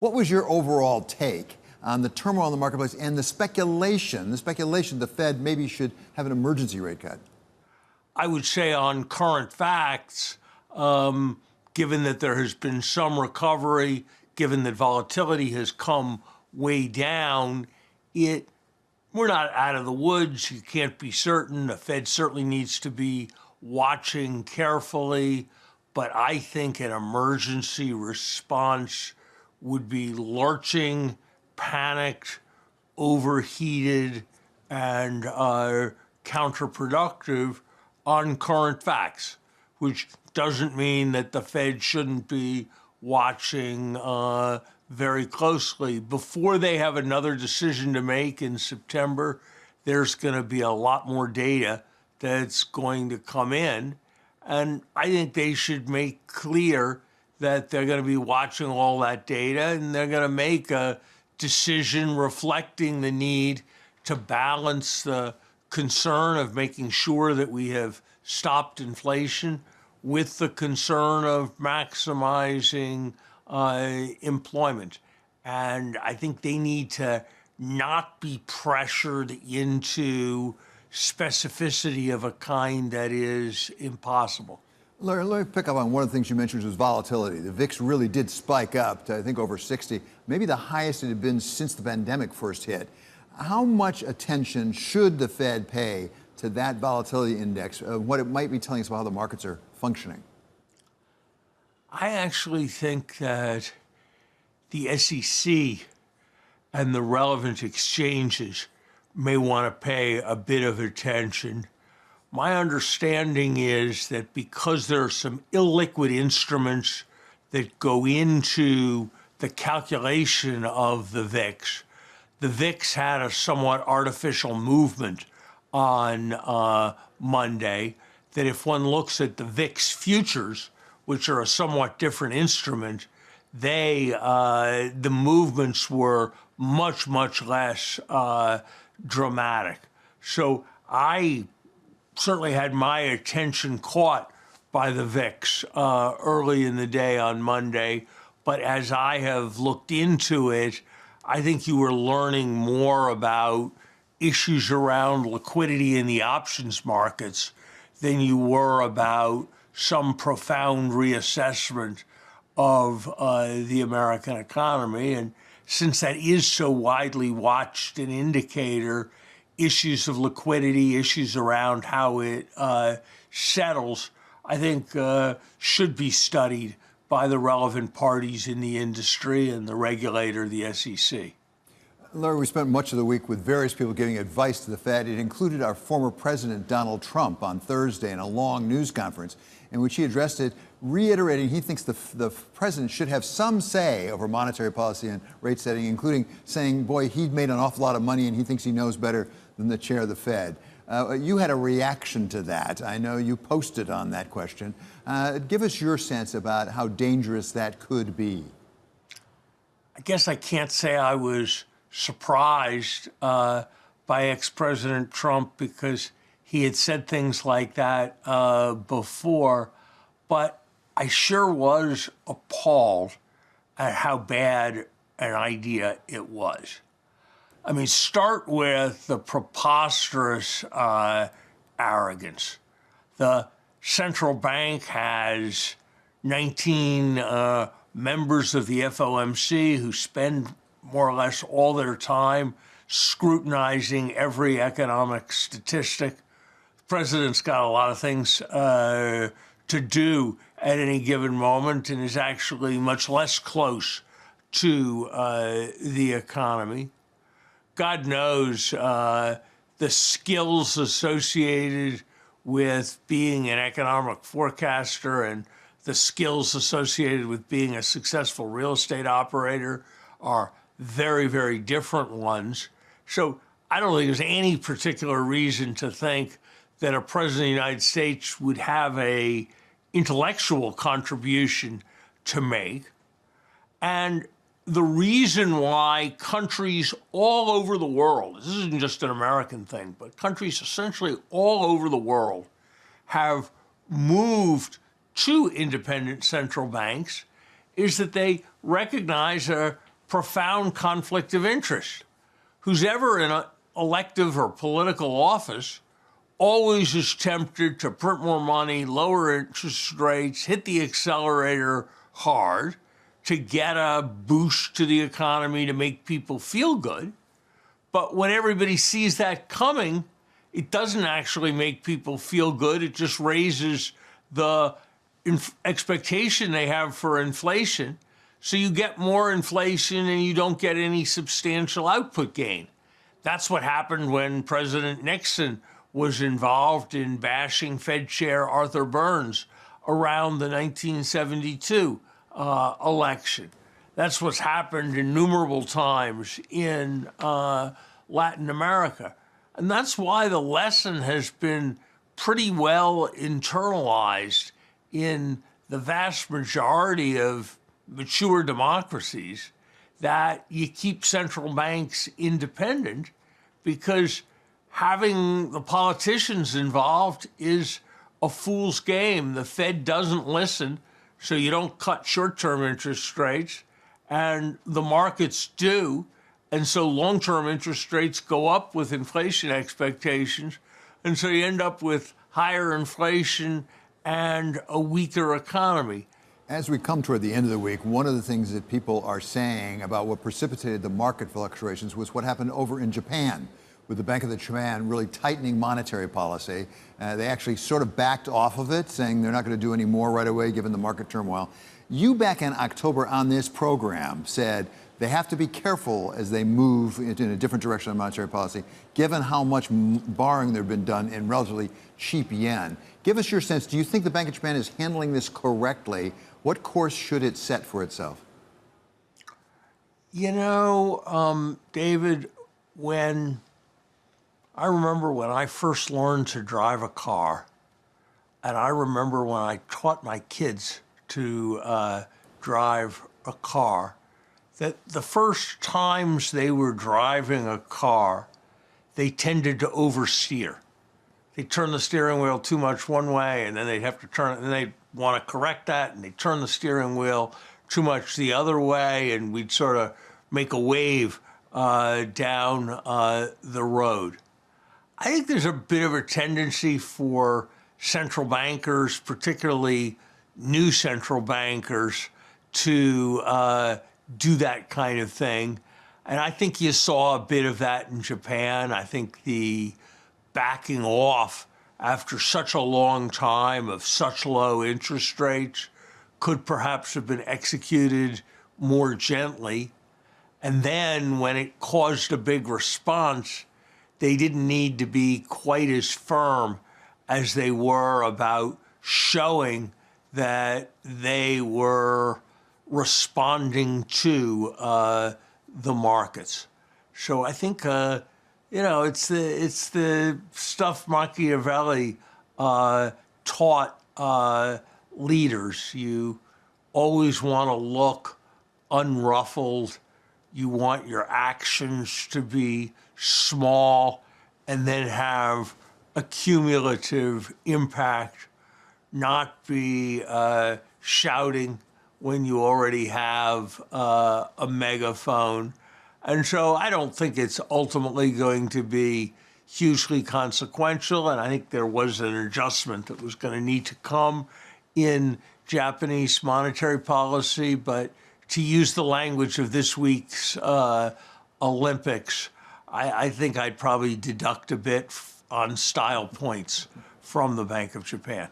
What was your overall take on the turmoil in the marketplace and the speculation the Fed maybe should have an emergency rate cut? I would say on current facts, given that there has been some recovery, given that volatility has come way down, we're not out of the woods. You can't be certain. The Fed certainly needs to be watching carefully, but I think an emergency response would be lurching, panicked, overheated, and counterproductive on current facts, which doesn't mean that the Fed shouldn't be watching very closely. Before they have another decision to make in September, there's going to be a lot more data that's going to come in. And I think they should make clear that they're going to be watching all that data and they're going to make a decision reflecting the need to balance the concern of making sure that we have stopped inflation with the concern of maximizing employment. And I think they need to not be pressured into specificity of a kind that is impossible. Larry, let me pick up on one of the things you mentioned, which was volatility. The VIX really did spike up to, I think, over 60, maybe the highest it had been since the pandemic first hit. How much attention should the Fed pay to that volatility index, what it might be telling us about how the markets are functioning? I actually think that the SEC and the relevant exchanges may want to pay a bit of attention. My understanding is that because there are some illiquid instruments that go into the calculation of the VIX had a somewhat artificial movement on Monday, that if one looks at the VIX futures, which are a somewhat different instrument, the movements were much, much less dramatic. So I certainly had my attention caught by the VIX early in the day on Monday, but as I have looked into it, I think you were learning more about issues around liquidity in the options markets than you were about some profound reassessment of the American economy. And since that is so widely watched an indicator, issues of liquidity, issues around how it settles, I think should be studied by the relevant parties in the industry and the regulator, the SEC. Larry, we spent much of the week with various people giving advice to the Fed. It included our former president, Donald Trump, on Thursday in a long news conference in which he addressed it, reiterating he thinks the president should have some say over monetary policy and rate setting, including saying, boy, he made an awful lot of money and he thinks he knows better than the chair of the Fed. You had a reaction to that. I know you posted on that question. Give us your sense about how dangerous that could be. I guess I can't say I was surprised by ex-President Trump because he had said things like that before, but I sure was appalled at how bad an idea it was. I mean, start with the preposterous arrogance. The central bank has 19 members of the FOMC who spend more or less all their time scrutinizing every economic statistic. The president's got a lot of things to do at any given moment and is actually much less close to the economy. God knows the skills associated with being an economic forecaster and the skills associated with being a successful real estate operator are very, very different ones. So I don't think there's any particular reason to think that a president of the United States would have a intellectual contribution to make. And the reason why countries all over the world, this isn't just an American thing, but countries essentially all over the world have moved to independent central banks is that they recognize a profound conflict of interest. Who's ever in an elective or political office always is tempted to print more money, lower interest rates, hit the accelerator hard to get a boost to the economy to make people feel good. But when everybody sees that coming, it doesn't actually make people feel good. It just raises the expectation they have for inflation. So you get more inflation and you don't get any substantial output gain. That's what happened when President Nixon was involved in bashing Fed Chair Arthur Burns around the 1972 election. That's what's happened innumerable times in Latin America. And that's why the lesson has been pretty well internalized in the vast majority of mature democracies, that you keep central banks independent, because having the politicians involved is a fool's game. The Fed doesn't listen, so you don't cut short-term interest rates, and the markets do. And so long-term interest rates go up with inflation expectations, and so you end up with higher inflation and a weaker economy. As we come toward the end of the week, one of the things that people are saying about what precipitated the market fluctuations was what happened over in Japan, with the Bank of Japan really tightening monetary policy. They actually sort of backed off of it, saying they're not going to do any more right away given the market turmoil. You back in October on this program said they have to be careful as they move in a different direction on monetary policy, given how much borrowing there has been done in relatively cheap yen. Give us your sense. Do you think the Bank of Japan is handling this correctly? What course should it set for itself? You know, David, I remember when I first learned to drive a car, and I remember when I taught my kids to drive a car, that the first times they were driving a car, they tended to oversteer. They turn the steering wheel too much one way, and then they'd have to turn it, and they'd want to correct that, and they turn the steering wheel too much the other way, and we'd sort of make a wave down the road. I think there's a bit of a tendency for central bankers, particularly new central bankers, to do that kind of thing. And I think you saw a bit of that in Japan. I think the backing off after such a long time of such low interest rates could perhaps have been executed more gently. And then when it caused a big response, they didn't need to be quite as firm as they were about showing that they were responding to the markets. So I think, it's the stuff Machiavelli taught leaders. You always want to look unruffled. You want your actions to be small and then have a cumulative impact, not be shouting when you already have a megaphone. And so I don't think it's ultimately going to be hugely consequential, and I think there was an adjustment that was going to need to come in Japanese monetary policy. But to use the language of this week's Olympics, I think I'd probably deduct a bit on style points from the Bank of Japan.